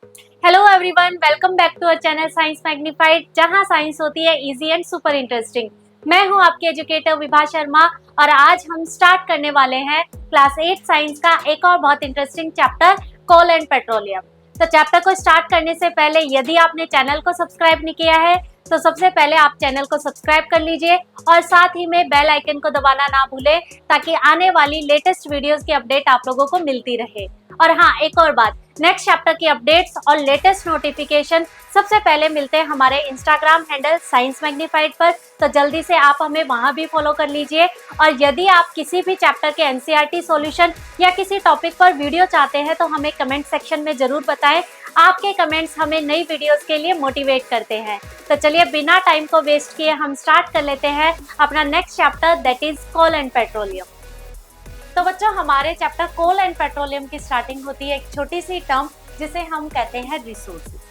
Hello everyone, welcome back to our channel science magnified, जहां science होती है easy and super interesting. मैं हूं आपकी एजुकेटर विभा शर्मा और आज हम स्टार्ट करने वाले हैं क्लास 8 साइंस का एक और बहुत interesting chapter, coal and petroleum. तो चैप्टर को स्टार्ट करने से पहले यदि आपने चैनल को सब्सक्राइब नहीं किया है तो सबसे पहले आप चैनल को सब्सक्राइब कर लीजिए और साथ ही में बेल आइकन को दबाना ना भूलें ताकि आने वाली लेटेस्ट वीडियोस की अपडेट आप लोगों को मिलती रहे। और हाँ, एक और बात, नेक्स्ट चैप्टर की अपडेट्स और लेटेस्ट नोटिफिकेशन सबसे पहले मिलते हैं हमारे इंस्टाग्राम हैंडल साइंस मैग्नीफाइड पर, तो जल्दी से आप हमें वहां भी फॉलो कर लीजिए। और यदि आप किसी भी चैप्टर के एनसीईआरटी सॉल्यूशन या किसी टॉपिक पर वीडियो चाहते हैं तो हमें कमेंट सेक्शन में जरूर बताएं। आपके कमेंट्स हमें नई वीडियोस के लिए मोटिवेट करते हैं। तो चलिए बिना टाइम को वेस्ट किए हम स्टार्ट कर लेते हैं अपना next chapter, that is coal and petroleum. तो बच्चों, हमारे चैप्टर कोल एंड पेट्रोलियम की स्टार्टिंग होती है एक छोटी सी टर्म जिसे हम कहते हैं रिसोर्सेज।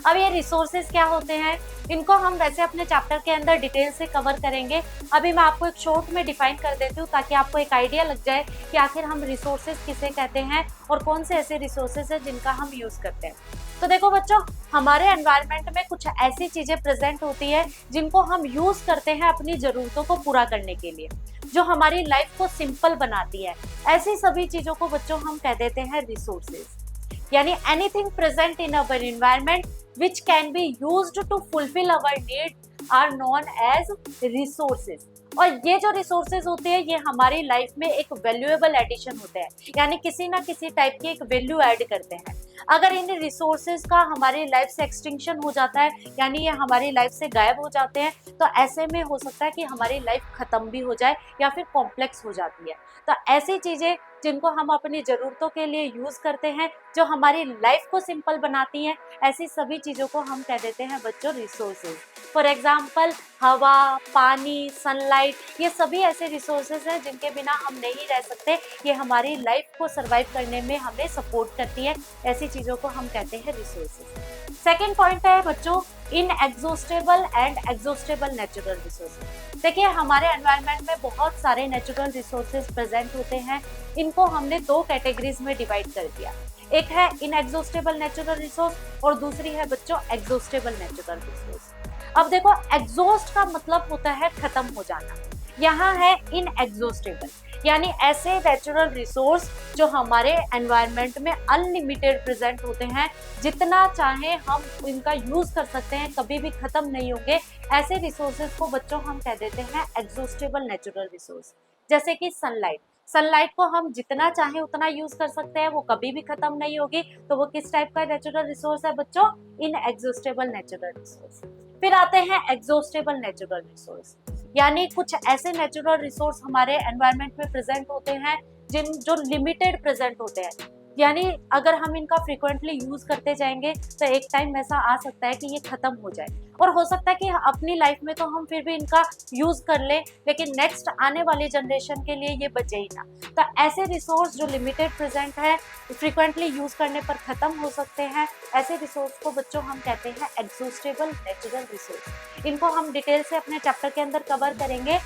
अब ये रिसोर्सेज क्या होते हैं, इनको हम वैसे अपने चैप्टर के अंदर डिटेल से कवर करेंगे। अभी मैं आपको एक शॉर्ट में डिफाइन कर देती हूँ ताकि आपको एक आइडिया लग जाए कि आखिर हम रिसोर्सेज किसे कहते हैं और कौन से ऐसे रिसोर्सेज हैं जिनका हम यूज करते हैं। तो देखो बच्चों, हमारे एनवायरनमेंट में कुछ ऐसी चीजें प्रेजेंट होती है जिनको हम यूज करते हैं अपनी जरूरतों को पूरा करने के लिए, जो हमारी लाइफ को सिंपल बनाती है। ऐसी सभी चीजों को बच्चों हम कह देते हैं रिसोर्सेज। यानी anything present in our environment which can be used to fulfill our need are known as resources। और ये जो रिसोर्सेज होते हैं ये हमारी लाइफ में एक वैल्यूएबल एडिशन होते हैं, यानी किसी ना किसी टाइप की एक वैल्यू ऐड करते हैं। अगर इन रिसोर्सेज का हमारी लाइफ से एक्सटिंक्शन हो जाता है, यानी ये हमारी लाइफ से गायब हो जाते हैं, तो ऐसे में हो सकता है कि हमारी लाइफ खत्म भी हो जाए या फिर कॉम्प्लेक्स हो जाती है। तो ऐसी चीजें जिनको हम अपनी जरूरतों के लिए यूज करते हैं, जो हमारी लाइफ को सिंपल बनाती हैं, ऐसी सभी चीजों को हम कह देते हैं बच्चों रिसोर्सेज। फॉर एग्जाम्पल, हवा, पानी, सनलाइट, ये सभी ऐसे रिसोर्सेज हैं जिनके बिना हम नहीं रह सकते। ये हमारी लाइफ को सर्वाइव करने में हमें सपोर्ट करती है। ऐसी चीजों को हम कहते हैं रिसोर्सेज। सेकेंड पॉइंट है बच्चों, inexhaustible and exhaustible natural resources. देखिए, हमारे एनवायरनमेंट में बहुत सारे नेचुरल रिसोर्सेज प्रेजेंट होते हैं। इनको हमने दो कैटेगरीज में डिवाइड कर दिया। एक है इनएग्जॉस्टेबल नेचुरल रिसोर्स और दूसरी है बच्चों एग्जॉस्टेबल नेचुरल रिसोर्स। अब देखो, एग्जॉस्ट का मतलब होता है खत्म हो जाना, यहाँ है इनएग्जॉस्टेबल, यानी ऐसे नेचुरल रिसोर्स जो हमारे एनवायरनमेंट में अनलिमिटेड प्रेजेंट होते हैं, जितना चाहे हम इनका यूज कर सकते हैं, कभी भी खत्म नहीं होंगे। ऐसे रिसोर्सेज को बच्चों हम कह देते हैं एग्जॉस्टेबल नेचुरल रिसोर्स। जैसे कि सनलाइट, सनलाइट को हम जितना चाहे उतना यूज कर सकते हैं, वो कभी भी खत्म नहीं होगी। तो वो किस टाइप का नेचुरल रिसोर्स है बच्चों? Inexhaustible natural resource. फिर आते हैं एग्जॉस्टेबल नेचुरल रिसोर्स, यानी कुछ ऐसे नेचुरल रिसोर्स हमारे एनवायरनमेंट में प्रेजेंट होते हैं जो लिमिटेड प्रेजेंट होते हैं। यानी अगर हम इनका फ्रिक्वेंटली यूज करते जाएंगे तो एक टाइम ऐसा आ सकता है कि ये खत्म हो जाए, और हो सकता है कि अपनी लाइफ में तो हम फिर भी इनका यूज कर ले, लेकिन नेक्स्ट आने वाली जनरेशन के लिए ये बचे ही ना। तो ऐसे रिसोर्स जो लिमिटेड प्रेजेंट है, फ्रिक्वेंटली यूज करने पर खत्म हो सकते हैं, ऐसे रिसोर्स को बच्चों हम कहते हैं एग्जॉस्टेबल नेचुरल रिसोर्स। इनको हम डिटेल से अपने चैप्टर के अंदर कवर करेंगे।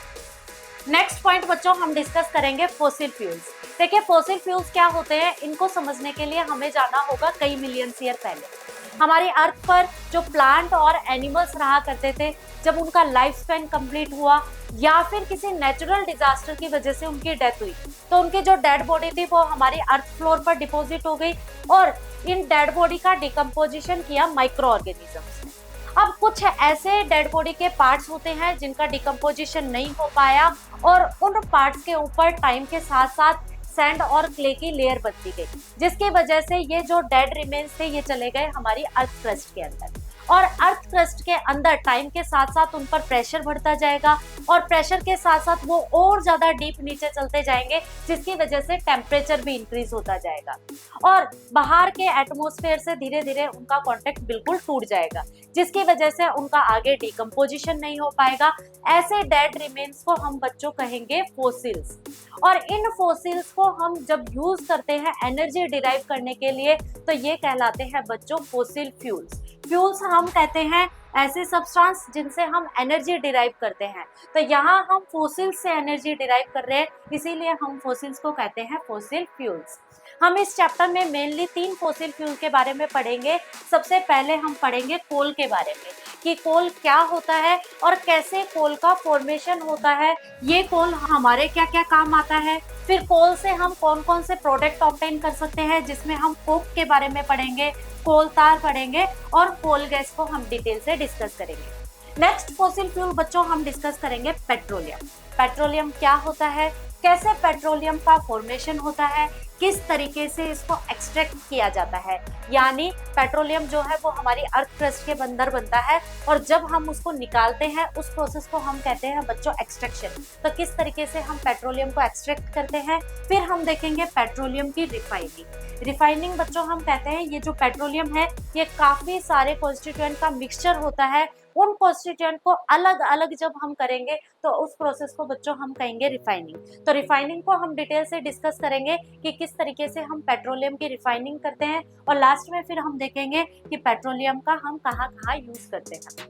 नेक्स्ट पॉइंट बच्चों हम डिस्कस करेंगे फॉसिल फ्यूल्स। देखिए, फॉसिल फ्यूल्स क्या होते हैं, इनको समझने के लिए हमें जाना होगा कई मिलियन ईयर पहले। हमारी अर्थ पर जो प्लांट और एनिमल्स रहा करते थे, जब उनका लाइफ स्पैन कंप्लीट हुआ या फिर किसी नेचुरल डिजास्टर की वजह से उनकी डेथ हुई, तो उनकी जो डेड बॉडी थी वो हमारी अर्थ फ्लोर पर डिपॉजिट हो गई और इन डेड बॉडी का डिकम्पोजिशन किया माइक्रो ऑर्गेनिजम्स ने। अब कुछ ऐसे डेड बॉडी के पार्ट्स होते हैं जिनका डिकम्पोजिशन नहीं हो पाया और उन पार्ट्स के ऊपर टाइम के साथ साथ सैंड और क्ले की लेयर बनती गई, जिसकी वजह से ये जो डेड रिमेन्स थे ये चले गए हमारी अर्थ क्रस्ट के अंदर। और अर्थ क्रस्ट के अंदर टाइम के साथ साथ उन पर प्रेशर बढ़ता जाएगा और प्रेशर के साथ साथ वो और ज्यादा डीप नीचे चलते जाएंगे, जिसकी वजह से टेम्परेचर भी इंक्रीज होता जाएगा और बाहर के एटमॉस्फेयर से धीरे धीरे उनका कांटेक्ट बिल्कुल टूट जाएगा, जिसकी वजह से उनका आगे डिकम्पोजिशन नहीं हो पाएगा। ऐसे डेड रिमेन्स को हम बच्चों कहेंगे फॉसिल्स। और इन फॉसिल्स को हम जब यूज करते हैं एनर्जी डिराइव करने के लिए, तो ये कहलाते हैं बच्चों फॉसिल फ्यूल्स। फ्यूल्स हम कहते हैं ऐसे सब्सटेंस जिनसे हम एनर्जी डिराइव करते हैं। तो यहाँ हम फॉसिल्स से एनर्जी डिराइव कर रहे हैं, इसीलिए हम फॉसिल्स को कहते हैं फॉसिल फ्यूल्स। हम इस चैप्टर में मेनली 3 फॉसिल फ्यूल के बारे में पढ़ेंगे। सबसे पहले हम पढ़ेंगे कोल के बारे में कि कोल क्या होता है और कैसे कोल का फॉर्मेशन होता है, ये कोल हमारे क्या क्या काम आता है। फिर कोल से हम कौन कौन से प्रोडक्ट ऑब्टेन कर सकते हैं, जिसमें हम कोक के बारे में पढ़ेंगे, कोल तार पढ़ेंगे और कोल गैस को हम डिटेल से डिस्कस करेंगे। नेक्स्ट फॉसिल फ्यूल बच्चों हम डिस्कस करेंगे पेट्रोलियम। पेट्रोलियम क्या होता है, कैसे पेट्रोलियम का फॉर्मेशन होता है, किस तरीके से इसको एक्सट्रैक्ट किया जाता है। यानी पेट्रोलियम जो है वो हमारी अर्थ क्रस्ट के अंदर बनता है और जब हम उसको निकालते हैं उस प्रोसेस को हम कहते हैं बच्चों एक्सट्रैक्शन। तो किस तरीके से हम पेट्रोलियम को एक्सट्रैक्ट करते हैं। फिर हम देखेंगे पेट्रोलियम की रिफाइनिंग। रिफाइनिंग बच्चों हम कहते हैं ये जो पेट्रोलियम है ये काफी सारे कॉन्स्टिट्यूएंट का मिक्सचर होता है, उन कॉन्स्टिट्यूएंट को अलग अलग जब हम करेंगे तो उस प्रोसेस को बच्चों हम कहेंगे रिफाइनिंग। तो रिफाइनिंग को हम डिटेल से डिस्कस करेंगे कि किस तरीके से हम पेट्रोलियम की रिफाइनिंग करते हैं और लास्ट में फिर हम देखेंगे कि पेट्रोलियम का हम कहाँ कहाँ यूज करते हैं।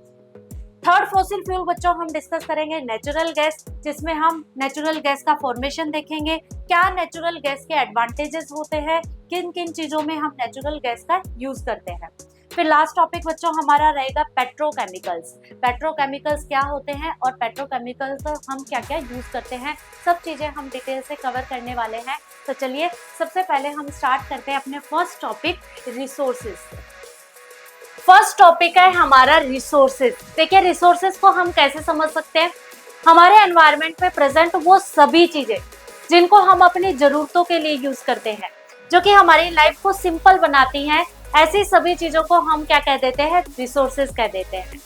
थर्ड फॉसिल फ्यूल बच्चों हम डिस्कस करेंगे नेचुरल गैस, जिसमें हम नेचुरल गैस का फॉर्मेशन देखेंगे, क्या नेचुरल गैस के एडवांटेजेस होते हैं, किन किन चीजों में हम नेचुरल गैस का यूज करते हैं। फिर लास्ट टॉपिक बच्चों हमारा रहेगा पेट्रोकेमिकल्स। पेट्रोकेमिकल्स क्या होते हैं और पेट्रोकेमिकल्स हम क्या क्या यूज करते हैं, सब चीजें हम डिटेल से कवर करने वाले हैं। तो चलिए सबसे पहले हम स्टार्ट करते हैं अपने फर्स्ट टॉपिक रिसोर्सेज से। फर्स्ट टॉपिक है हमारा रिसोर्सेज। देखिए रिसोर्सेज को हम कैसे समझ सकते हैं, हमारे एनवायरनमेंट में प्रेजेंट वो सभी चीजें जिनको हम अपनी जरूरतों के लिए यूज करते हैं, जो कि हमारी लाइफ को सिंपल बनाती हैं, ऐसी सभी चीजों को हम क्या कह देते हैं, रिसोर्सेज कह देते हैं।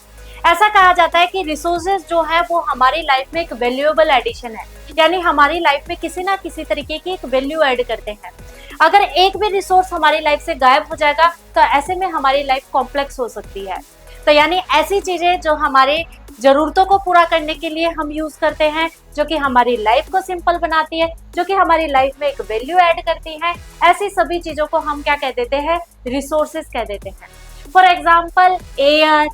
ऐसा कहा जाता है कि रिसोर्सेज जो है वो हमारी लाइफ में एक वैल्यूएबल एडिशन है, यानी हमारी लाइफ में किसी ना किसी तरीके की एक वैल्यू ऐड करते हैं। अगर एक भी रिसोर्स हमारी लाइफ से गायब हो जाएगा तो ऐसे में हमारी लाइफ कॉम्प्लेक्स हो सकती है। तो यानी ऐसी चीजें जो हमारे जरूरतों को पूरा करने के लिए हम यूज करते हैं, जो कि हमारी लाइफ को सिंपल बनाती है, जो कि हमारी लाइफ में एक वैल्यू ऐड करती है, ऐसी सभी चीजों को हम क्या कह देते हैं, रिसोर्सेज कह देते हैं। For example air,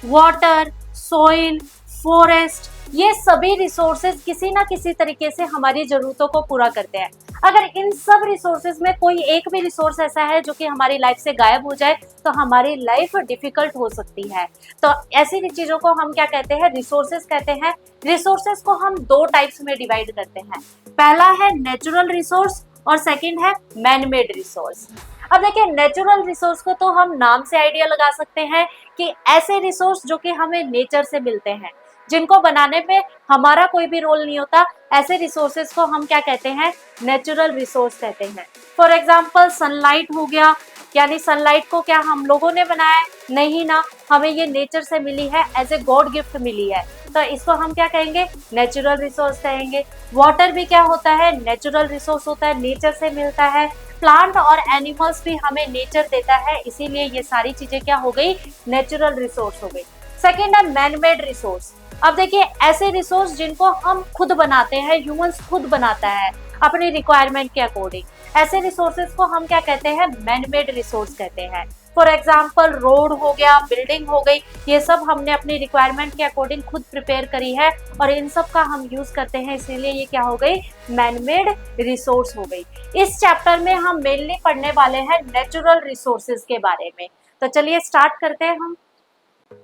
water, soil, forest, ये सभी रिसोर्सेज किसी ना किसी तरीके से हमारी जरूरतों को पूरा करते हैं। अगर इन सब रिसोर्सेज में कोई एक भी रिसोर्स ऐसा है जो कि हमारी लाइफ से गायब हो जाए तो हमारी लाइफ डिफिकल्ट हो सकती है। तो ऐसी चीजों को हम क्या कहते हैं, रिसोर्सेज कहते हैं। रिसोर्सेज को हम 2 टाइप्स में डिवाइड करते हैं, पहला है नेचुरल रिसोर्स और सेकंड है मैन मेड रिसोर्स। अब देखिए नेचुरल रिसोर्स को तो हम नाम से आइडिया लगा सकते हैं कि ऐसे रिसोर्स जो कि हमें नेचर से मिलते हैं, जिनको बनाने में हमारा कोई भी रोल नहीं होता, ऐसे रिसोर्सेज को हम क्या कहते हैं, नेचुरल रिसोर्स कहते हैं। फॉर एग्जाम्पल सनलाइट हो गया, यानी सनलाइट को क्या हम लोगों ने बनाया, नहीं ना, हमें ये नेचर से मिली है, एज ए गॉड गिफ्ट मिली है, तो इसको हम क्या कहेंगे, नेचुरल रिसोर्स कहेंगे। वाटर भी क्या होता है, नेचुरल रिसोर्स होता है, नेचर से मिलता है। प्लांट और एनिमल्स भी हमें नेचर देता है, इसीलिए ये सारी चीजें क्या हो गई, नेचुरल रिसोर्स हो गई। सेकेंड है मैन मेड रिसोर्स। अब देखिए ऐसे रिसोर्स जिनको हम खुद बनाते हैं, ह्यूमंस खुद बनाता है अपनी रिक्वायरमेंट के अकॉर्डिंग, ऐसे रिसोर्सेज को हम क्या कहते हैं, मैन मेड रिसोर्स कहते हैं। फॉर एग्जाम्पल रोड हो गया, बिल्डिंग हो गई, ये सब हमने अपनी रिक्वायरमेंट के अकॉर्डिंग खुद प्रिपेयर करी है और इन सब का हम यूज करते हैं, इसीलिए ये क्या हो गई, मैन मेड रिसोर्स हो गई। इस चैप्टर में हम मेनली पढ़ने वाले हैं नेचुरल रिसोर्सेज के बारे में। तो चलिए स्टार्ट करते हैं हम।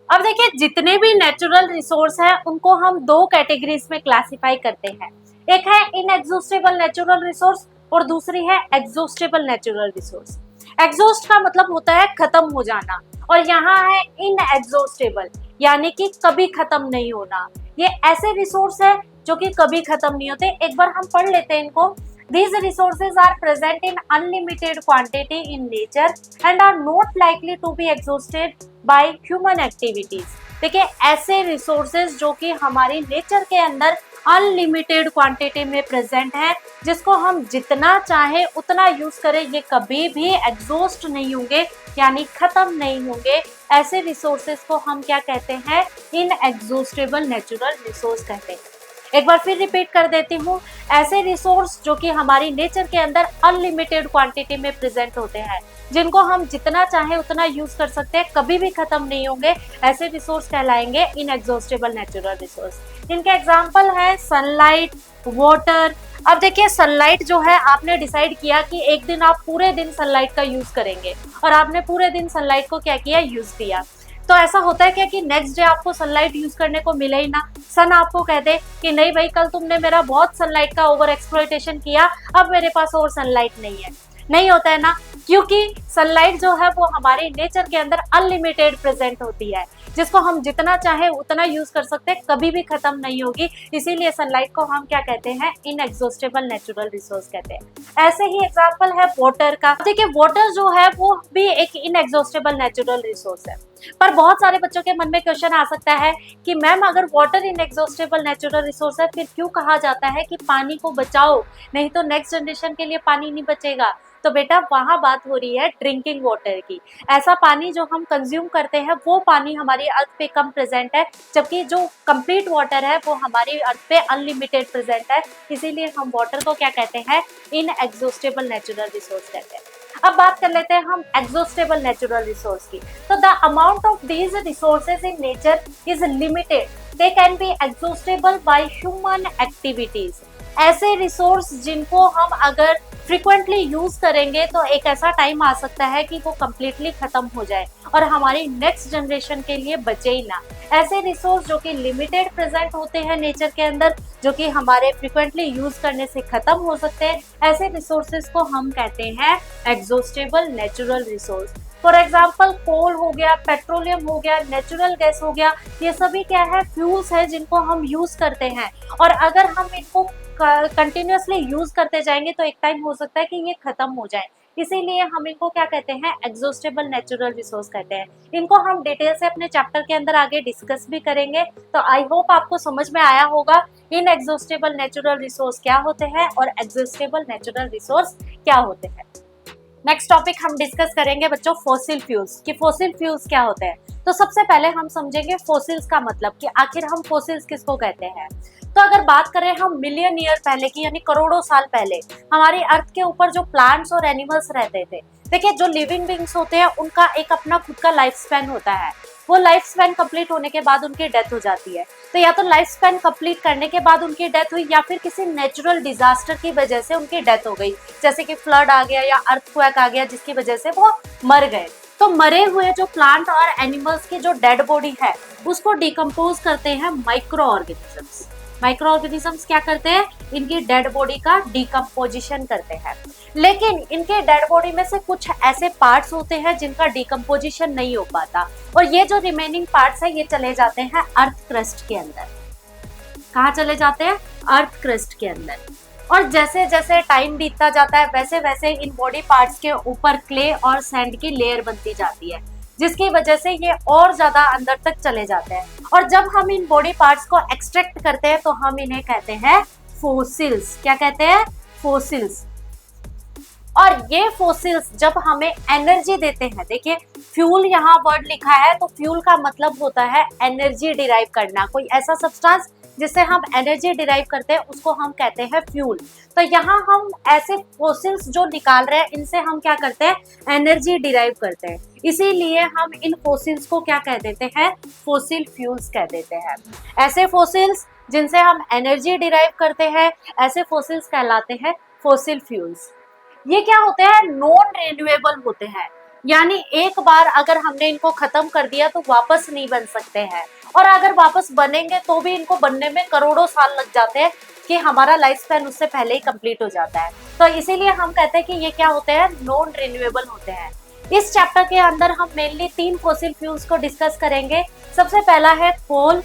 अब देखिए जितने भी नेचुरल रिसोर्स हैं उनको हम 2 कैटेगरीज में क्लासिफाई करते हैं, एक है इनएग्जॉस्टेबल नेचुरल रिसोर्स और दूसरी है एग्जॉस्टेबल नेचुरल रिसोर्स। एग्जॉस्ट का मतलब होता है खत्म हो जाना और यहाँ है इनएग्जॉस्टेबल, यानी कि कभी खत्म नहीं होना। ये ऐसे रिसोर्स है जो कि कभी खत्म नहीं होते। एक बार हम पढ़ लेते हैं इनको। These resources are present in unlimited quantity in nature and are not likely to be exhausted by human activities। देखिए ऐसे रिसोर्सेज जो कि हमारी नेचर के अंदर अनलिमिटेड क्वांटिटी में प्रेजेंट है, जिसको हम जितना चाहे उतना यूज करें, ये कभी भी एग्जॉस्ट नहीं होंगे, यानी खत्म नहीं होंगे। ऐसे रिसोर्सेज को हम क्या कहते हैं, इनएग्जॉस्टेबल नेचुरल रिसोर्स कहते हैं। एक बार फिर रिपीट कर देती हूँ, ऐसे रिसोर्स जो कि हमारी नेचर के अंदर अनलिमिटेड क्वांटिटी में प्रेजेंट होते हैं, जिनको हम जितना चाहे उतना यूज कर सकते हैं, कभी भी खत्म नहीं होंगे, ऐसे रिसोर्स कहलाएंगे इनएग्जॉस्टेबल नेचुरल रिसोर्स। इनके एग्जाम्पल है सनलाइट, वाटर। अब देखिए सनलाइट जो है, आपने डिसाइड किया कि एक दिन आप पूरे दिन सनलाइट का यूज करेंगे और आपने पूरे दिन सनलाइट को क्या किया, यूज किया। तो ऐसा होता है क्या कि नेक्स्ट डे आपको सनलाइट यूज करने को मिले ही ना, सन आपको कह दे कि नहीं भाई कल तुमने मेरा बहुत सनलाइट का ओवर एक्सप्लॉइटेशन किया, अब मेरे पास और सनलाइट नहीं है। नहीं होता है ना, क्योंकि सनलाइट जो है वो हमारे नेचर के अंदर अनलिमिटेड प्रेजेंट होती है, जिसको हम जितना चाहे उतना यूज कर सकते हैं, कभी भी खत्म नहीं होगी। इसीलिए सनलाइट को हम क्या कहते हैं, इनएग्जॉस्टेबल नेचुरल रिसोर्स कहते हैं। ऐसे ही एग्जांपल है वाटर का। देखिए वाटर जो है वो भी एक इनएग्जॉस्टेबल नेचुरल रिसोर्स है। पर बहुत सारे बच्चों के मन में क्वेश्चन आ सकता है कि मैम अगर वाटर इनएग्जॉस्टेबल नेचुरल रिसोर्स है, फिर क्यों कहा जाता है कि पानी को बचाओ, नहीं तो नेक्स्ट जनरेशन के लिए पानी नहीं बचेगा। तो बेटा वहां बात हो रही है ड्रिंकिंग वाटर की। ऐसा पानी जो हम कंज्यूम करते हैं वो पानी हमारी अर्थ पे कम प्रेजेंट है, जबकि जो कंप्लीट वाटर है वो हमारी अर्थ पे अनलिमिटेड प्रेजेंट है। इसीलिए हम वाटर को क्या कहते हैं, इनएग्जॉस्टेबल नेचुरल रिसोर्स कहते हैं। अब बात कर लेते हैं हम एग्जॉस्टेबल नेचुरल रिसोर्स की। तो the amount of these resources in nature is limited, they can be exhaustible by human activities. ऐसे रिसोर्स जिनको हम अगर फ्रिक्वेंटली यूज करेंगे तो एक ऐसा टाइम आ सकता है कि वो कम्प्लीटली खत्म हो जाए और हमारी नेक्स्ट जनरेशन के लिए बचे ही ना। ऐसे रिसोर्स जो कि लिमिटेड प्रेजेंट होते हैं नेचर के अंदर, जो कि हमारे फ्रिक्वेंटली यूज करने से खत्म हो सकते हैं, ऐसे रिसोर्सेज को हम कहते हैं exhaustible natural resource. For example coal हो गया, पेट्रोलियम हो गया, नेचुरल गैस हो गया, ये सभी क्या है, फ्यूल्स है जिनको हम यूज करते हैं। और अगर हम इनको कंटिन्यूअसली यूज करते जाएंगे तो एक टाइम हो सकता है कि ये खत्म हो जाए। इसीलिए हम इनको क्या कहते हैं, एग्जॉस्टेबल नेचुरल रिसोर्स कहते हैं। इनको हम डिटेल से अपने चैप्टर के अंदर आगे डिस्कस भी करेंगे। तो आई होप आपको समझ में आया होगा इन एग्जॉस्टेबल नेचुरल रिसोर्स क्या होते हैं और एग्जॉस्टेबल नेचुरल रिसोर्स क्या होते हैं। नेक्स्ट टॉपिक हम डिस्कस करेंगे बच्चों फॉसिल फ्यूल्स, कि फॉसिल फ्यूल्स क्या होते हैं। तो सबसे पहले हम समझेंगे फॉसिल्स का मतलब, कि आखिर हम फॉसिल्स किसको कहते हैं। तो अगर बात करें हम मिलियन ईयर पहले की, यानी करोड़ों साल पहले हमारी अर्थ के ऊपर जो प्लांट्स और एनिमल्स रहते थे, देखिए जो लिविंग बींग्स होते हैं उनका एक अपना खुद का लाइफ स्पैन होता है। वो लाइफ स्पैन कंप्लीट होने के बाद उनकी डेथ हो जाती है। तो या तो लाइफ स्पैन कंप्लीट करने के बाद उनकी डेथ हुई, या फिर किसी नेचुरल डिजास्टर की वजह से उनकी डेथ हो गई, जैसे कि फ्लड आ गया या अर्थक्वेक आ गया जिसकी वजह से वो मर गए। तो मरे हुए जो प्लांट और एनिमल्स की जो डेड बॉडी है उसको डिकम्पोज करते हैं माइक्रो ऑर्गेनिजम्स। माइक्रो ऑर्गेनिजम्स क्या करते हैं, इनकी डेड बॉडी का डिकम्पोजिशन करते हैं। लेकिन इनके डेड बॉडी में से कुछ ऐसे पार्ट्स होते हैं जिनका डिकम्पोजिशन नहीं हो पाता, और ये जो रिमेनिंग पार्ट्स है ये चले जाते हैं अर्थ क्रस्ट के अंदर। कहाँ चले जाते हैं, अर्थ क्रस्ट के अंदर। और जैसे जैसे टाइम बीतता जाता है वैसे वैसे इन बॉडी पार्ट्स के ऊपर क्ले और सैंड की लेयर बनती जाती है, जिसकी वजह से ये और ज्यादा अंदर तक चले जाते हैं। और जब हम इन बॉडी पार्ट्स को एक्सट्रैक्ट करते हैं तो हम इन्हें कहते हैं फोसिल्स। क्या कहते हैं, फोसिल्स। और ये फोसिल्स जब हमें एनर्जी देते हैं, देखिए फ्यूल यहाँ वर्ड लिखा है, तो फ्यूल का मतलब होता है एनर्जी डिराइव करना। कोई ऐसा सब्सटेंस जिससे हम एनर्जी डिराइव करते हैं उसको हम कहते हैं फ्यूल। तो यहाँ हम ऐसे फोसिल्स जो निकाल रहे हैं इनसे हम क्या करते हैं, एनर्जी डिराइव करते हैं। इसीलिए हम इन फोसिल्स को क्या कह देते हैं, फोसिल फ्यूल्स कह देते हैं। ऐसे फोसिल्स जिनसे हम एनर्जी डिराइव करते हैं, ऐसे फोसिल्स कहलाते हैं फोसिल फ्यूल्स। ये क्या होते हैं, नॉन रिन्यूएबल होते हैं, यानी एक बार अगर हमने इनको खत्म कर दिया तो वापस नहीं बन सकते हैं, और अगर वापस बनेंगे तो भी इनको बनने में करोड़ों साल लग जाते हैं, कि हमारा लाइफ स्पैन उससे पहले ही कंप्लीट हो जाता है। तो इसीलिए हम कहते हैं कि ये क्या होते हैं, नॉन रिन्यूएबल होते हैं। इस चैप्टर के अंदर हम मेनली 3 फोसिल फ्यूल्स को डिस्कस करेंगे। सबसे पहला है कोल,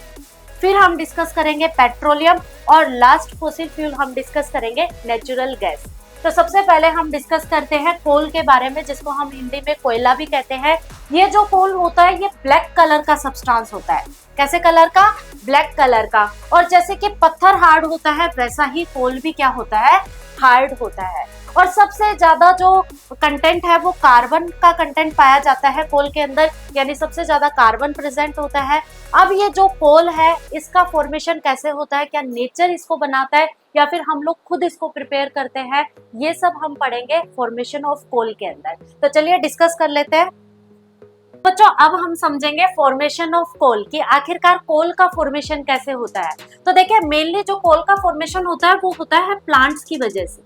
फिर हम डिस्कस करेंगे पेट्रोलियम, और लास्ट फोसिल फ्यूल हम डिस्कस करेंगे नेचुरल गैस। तो सबसे पहले हम डिस्कस करते हैं कोल के बारे में, जिसको हम हिंदी में कोयला भी कहते हैं। ये जो कोल होता है ये ब्लैक कलर का सब्सटेंस होता है। कैसे कलर का, ब्लैक कलर का। और जैसे कि पत्थर हार्ड होता है वैसा ही कोल भी क्या होता है, हार्ड होता है। और सबसे ज्यादा जो कंटेंट है वो कार्बन का कंटेंट पाया जाता है कोल के अंदर, यानी सबसे ज्यादा कार्बन प्रेजेंट होता है। अब ये जो कोल है इसका फॉर्मेशन कैसे होता है, क्या नेचर इसको बनाता है या फिर हम लोग खुद इसको प्रिपेयर करते हैं, ये सब हम पढ़ेंगे फॉर्मेशन ऑफ कोल के अंदर। तो चलिए डिस्कस कर लेते हैं। बच्चों अब हम समझेंगे फॉर्मेशन ऑफ कोल कि आखिरकार कोल का फॉर्मेशन कैसे होता है। तो देखिए मेनली जो कोल का फॉर्मेशन होता है वो होता है प्लांट्स की वजह से,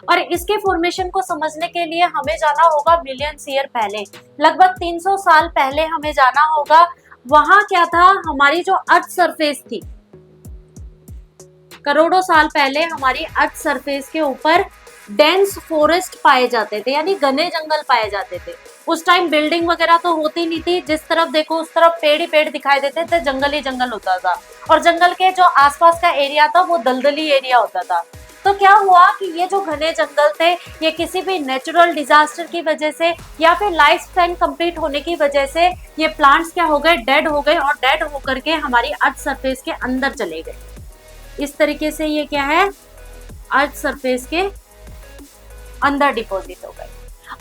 और इसके फॉर्मेशन को समझने के लिए हमें जाना होगा मिलियंस ईयर पहले, लगभग 300 साल पहले हमें जाना होगा। वहां क्या था, हमारी जो अर्थ सरफेस थी, करोड़ों साल पहले हमारी अर्थ सरफेस के ऊपर डेंस फॉरेस्ट पाए जाते थे, यानी घने जंगल पाए जाते थे। उस टाइम बिल्डिंग वगैरह तो होती नहीं थी, जिस तरफ देखो उस तरफ पेड़ ही पेड़ दिखाई देते थे, जंगल ही जंगल होता था, और जंगल के जो आसपास का एरिया था वो दलदली एरिया होता था। तो क्या हुआ कि ये जो घने जंगल थे, ये किसी भी नेचुरल डिजास्टर की वजह से या फिर लाइफ स्पैन कंप्लीट होने की वजह से ये प्लांट्स क्या हो गए, डेड हो गए, और डेड होकर के हमारी अर्थ सरफेस के अंदर चले गए। इस तरीके से ये क्या है, अर्थ सरफेस के अंदर डिपॉजिट हो गए।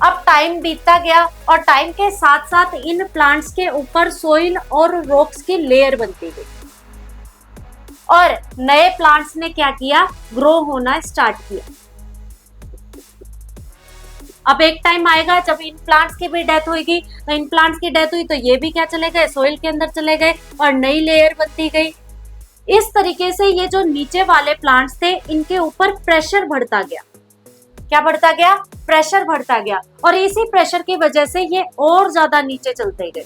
अब टाइम बीतता गया और टाइम के साथ साथ इन प्लांट्स के ऊपर सोइल और रॉक्स की लेयर बनती गई, और नए प्लांट्स ने क्या किया, ग्रो होना स्टार्ट किया। अब एक टाइम आएगा जब इन प्लांट्स की भी डेथ होगी, तो इन प्लांट्स की डेथ हुई तो ये भी क्या चले गए, सोइल के अंदर चले गए, और नई लेयर बनती गई। इस तरीके से ये जो नीचे वाले प्लांट्स थे, इनके ऊपर प्रेशर बढ़ता गया। क्या बढ़ता गया, प्रेशर बढ़ता गया, और इसी प्रेशर की वजह से ये और ज्यादा नीचे चलते गए,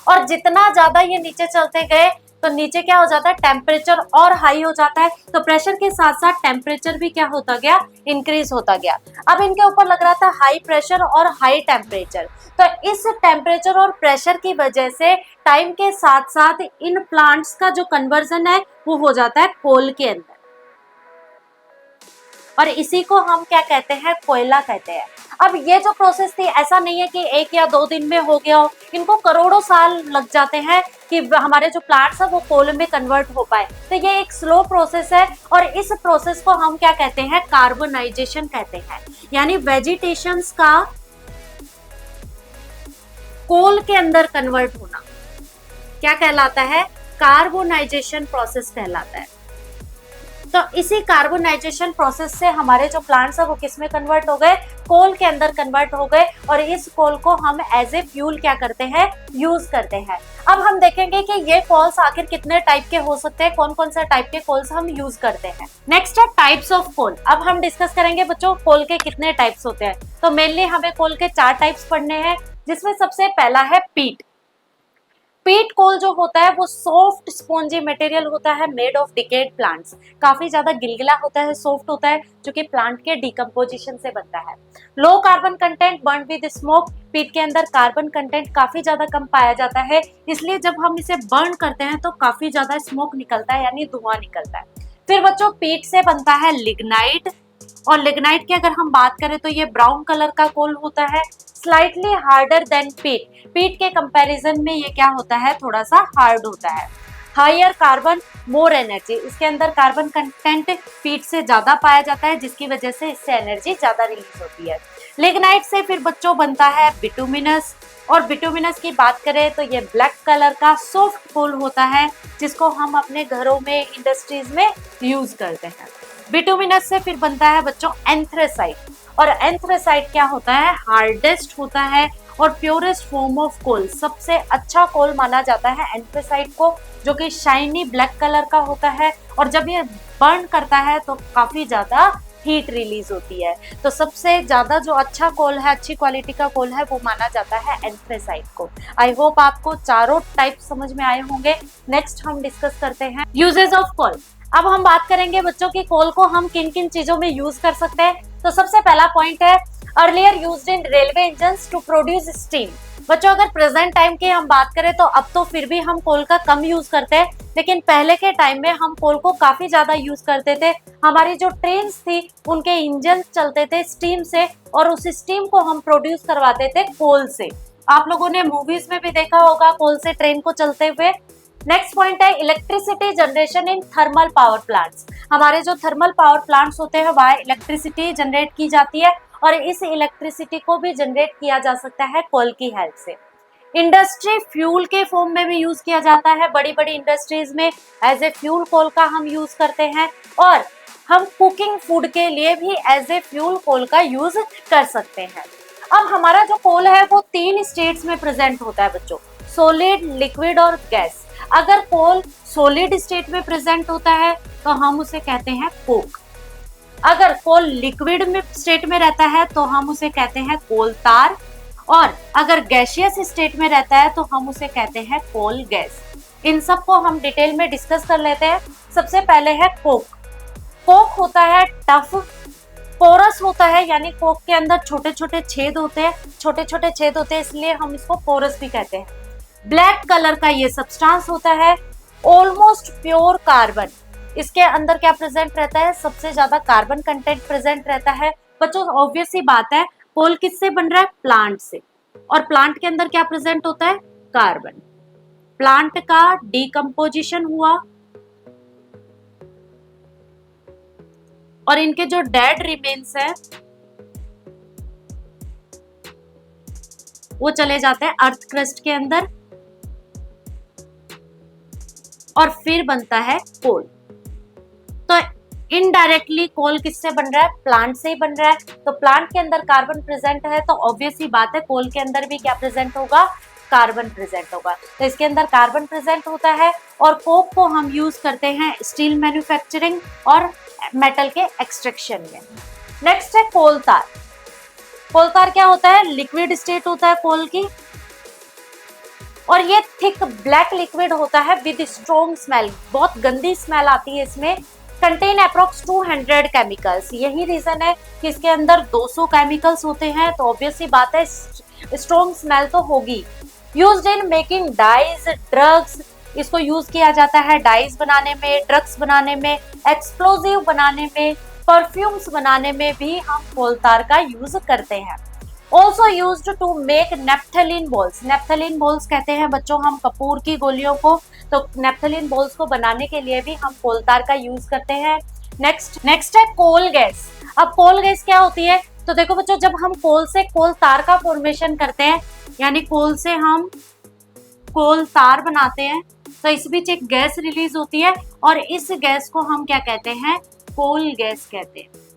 और जितना ज्यादा ये नीचे चलते गए तो नीचे क्या हो जाता है, टेम्परेचर और हाई हो जाता है। तो प्रेशर के साथ साथ टेम्परेचर भी क्या होता गया, इंक्रीज होता गया। अब इनके ऊपर लग रहा था हाई प्रेशर और हाई टेम्परेचर, तो इस टेम्परेचर और प्रेशर की वजह से टाइम के साथ साथ इन प्लांट्स का जो कन्वर्जन है वो हो जाता है कोल के अंदर, और इसी को हम क्या कहते हैं, कोयला कहते हैं। अब ये जो प्रोसेस थी, ऐसा नहीं है कि 1 या 2 दिन में हो गया हो, इनको करोड़ों साल लग जाते हैं कि हमारे जो प्लांट्स है वो कोल में कन्वर्ट हो पाए। तो ये एक स्लो प्रोसेस है, और इस प्रोसेस को हम क्या कहते हैं, कार्बोनाइजेशन कहते हैं, यानी वेजिटेशंस का कोल के अंदर कन्वर्ट होना क्या कहलाता है, कार्बोनाइजेशन प्रोसेस कहलाता है। तो इसी कार्बोनाइजेशन प्रोसेस से हमारे जो प्लांट्स है वो किस में कन्वर्ट हो गए, कोल के अंदर कन्वर्ट हो गए, और इस कोल को हम एज ए फ्यूल क्या करते हैं, यूज करते हैं। अब हम देखेंगे कि ये कोल्स आखिर कितने टाइप के हो सकते हैं, कौन कौन सा टाइप के कोल्स हम यूज करते हैं। नेक्स्ट है टाइप्स ऑफ कोल। अब हम डिस्कस करेंगे बच्चों कोल के कितने टाइप्स होते हैं। तो मेनली हमें कोल के 4 टाइप्स पढ़ने हैं, जिसमें सबसे पहला है पीट। पीट कोल जो होता है वो सॉफ्ट स्पॉन्जी मटेरियल होता है, मेड ऑफ डिकेड प्लांट्स। काफी ज्यादा गिलगिला होता है, सॉफ्ट होता है, जो कि प्लांट के डिकम्पोजिशन से बनता है। Low carbon content, burn with smoke. पीट के अंदर कार्बन कंटेंट काफी ज्यादा कम पाया जाता है, इसलिए जब हम इसे बर्न करते हैं तो काफी ज्यादा स्मोक निकलता है, यानी धुआं निकलता है। फिर बच्चों पीट से बनता है लिग्नाइट, और लिग्नाइट की अगर हम बात करें तो ये ब्राउन कलर का कोल होता है, स्लाइटली हार्डर देन पीट। पीट के कंपैरिजन में ये क्या होता है, थोड़ा सा हार्ड होता है। Higher carbon, more energy. इसके अंदर कार्बन कंटेंट पीट से ज्यादा पाया जाता है, जिसकी वजह से इससे एनर्जी ज्यादा रिलीज होती है। लिग्नाइट से फिर बच्चों बनता है बिटुमिनस, और बिटुमिनस की बात करें तो ये ब्लैक कलर का सॉफ्ट कोल होता है, जिसको हम अपने घरों में, इंडस्ट्रीज में यूज करते हैं। बिटुमिनस से फिर बनता है बच्चों एंथ्रेसाइट, और एंथ्रेसाइट क्या होता है, हार्डेस्ट होता है और प्योरेस्ट फॉर्म ऑफ कोल। सबसे अच्छा कोल माना जाता है एंथ्रेसाइट को, जो कि शाइनी ब्लैक कलर का होता है, और जब ये बर्न करता है तो काफी ज्यादा हीट रिलीज होती है। तो सबसे ज्यादा जो अच्छा कोल है, अच्छी क्वालिटी का कोल है, वो माना जाता है एंथ्रेसाइट को। आई होप आपको चारों टाइप समझ में आए होंगे। नेक्स्ट हम डिस्कस करते हैं यूजेस ऑफ कोल। अब हम बात करेंगे बच्चों की कोल को हम किन किन चीजों में यूज कर सकते हैं। तो सबसे पहला पॉइंट है earlier used in railway engines to produce steam. बच्चों अगर प्रेजेंट टाइम की हम बात करें तो अब तो फिर भी हम कोल का कम यूज करते हैं, लेकिन पहले के टाइम में हम कोल को काफी ज्यादा यूज करते थे। हमारी जो ट्रेन्स थी उनके इंजन चलते थे स्टीम से, और उस स्टीम को हम प्रोड्यूस करवाते थे कोल से। आप लोगों ने मूवीज में भी देखा होगा कोल से ट्रेन को चलते हुए। नेक्स्ट पॉइंट है electricity generation in thermal power plants. हमारे जो थर्मल पावर प्लांट्स होते हैं वहाँ इलेक्ट्रिसिटी जनरेट की जाती है, और इस इलेक्ट्रिसिटी को भी जनरेट किया जा सकता है कोल की हेल्प से। इंडस्ट्री फ्यूल के फॉर्म में भी यूज किया जाता है, बड़ी बड़ी इंडस्ट्रीज में एज ए फ्यूल कोल का हम यूज करते हैं, और हम कुकिंग फूड के लिए भी एज ए फ्यूल कोल का यूज कर सकते हैं। अब हमारा जो कोल है वो 3 स्टेट्स में प्रेजेंट होता है बच्चों, सॉलिड, लिक्विड और गैस। अगर कोल सॉलिड स्टेट में प्रेजेंट होता है तो हम उसे कहते हैं कोक। अगर कोल लिक्विड में स्टेट में रहता है तो हम उसे कहते हैं कोल तार, और अगर गैसियस स्टेट में रहता है तो हम उसे कहते हैं कोल गैस। इन सब को हम डिटेल में डिस्कस कर लेते हैं। सबसे पहले है कोक। कोक होता है टफ, पोरस होता है, यानी कोक के अंदर छोटे छोटे छेद होते हैं, छोटे छोटे छेद होते हैं, इसलिए हम इसको पोरस भी कहते हैं। ब्लैक कलर का ये सब्सटेंस होता है। ऑलमोस्ट प्योर कार्बन, इसके अंदर क्या प्रेजेंट रहता है, सबसे ज्यादा कार्बन कंटेंट प्रेजेंट रहता है। बच्चों ऑब्वियस ही बात है, कोल किससे बन रहा है, प्लांट से, और प्लांट के अंदर क्या प्रेजेंट होता है, कार्बन। प्लांट का डिकम्पोजिशन हुआ और इनके जो डेड रिमेन्स है वो चले जाते हैं अर्थ क्रस्ट के अंदर, और फिर बनता है कोल। तो इनडायरेक्टली कोल किससे बन रहा है, प्लांट से ही बन रहा है। तो प्लांट के अंदर कार्बन प्रेजेंट है तो ऑब्वियस ही बात है कोल के अंदर भी क्या प्रेजेंट होगा, कार्बन प्रेजेंट होगा। तो इसके अंदर कार्बन प्रेजेंट होता है। और कोक को हम यूज करते हैं स्टील मैन्युफैक्चरिंग और मेटल के एक्सट्रैक्शन में। नेक्स्ट है कोल तार। कोल तार क्या होता है, लिक्विड स्टेट होता है कोल की, और ये थिक ब्लैक लिक्विड होता है विद स्ट्रॉन्ग स्मेल, बहुत गंदी स्मेल आती है इसमें। कंटेन अप्रोक्स 200 केमिकल्स, यही रीजन है कि इसके अंदर 200 केमिकल्स होते हैं, तो ऑब्वियसली बात है स्ट्रॉन्ग स्मेल तो होगी। Used in making dyes, drugs, इसको यूज किया जाता है डाइज बनाने में, ड्रग्स बनाने में, एक्सप्लोजिव बनाने में, परफ्यूम्स बनाने में भी हम कोल तार का यूज करते हैं। Also used to make naphthalene balls. Naphthalene balls कहते हैं बच्चों हम कपूर की गोलियों को, तो नेप्थलीन बॉल्स को बनाने के लिए भी हम कोल तार का यूज करते हैं। नेक्स्ट है कोल गैस। अब कोल गैस क्या होती है, तो देखो बच्चों जब हम कोल से कोल तार का फॉर्मेशन करते हैं, यानी कोल से हम कोल तार बनाते हैं, तो इस बीच एक गैस रिलीज होती है और इस गैस को हम क्या कहते हैं, कोल गैस कहते हैं।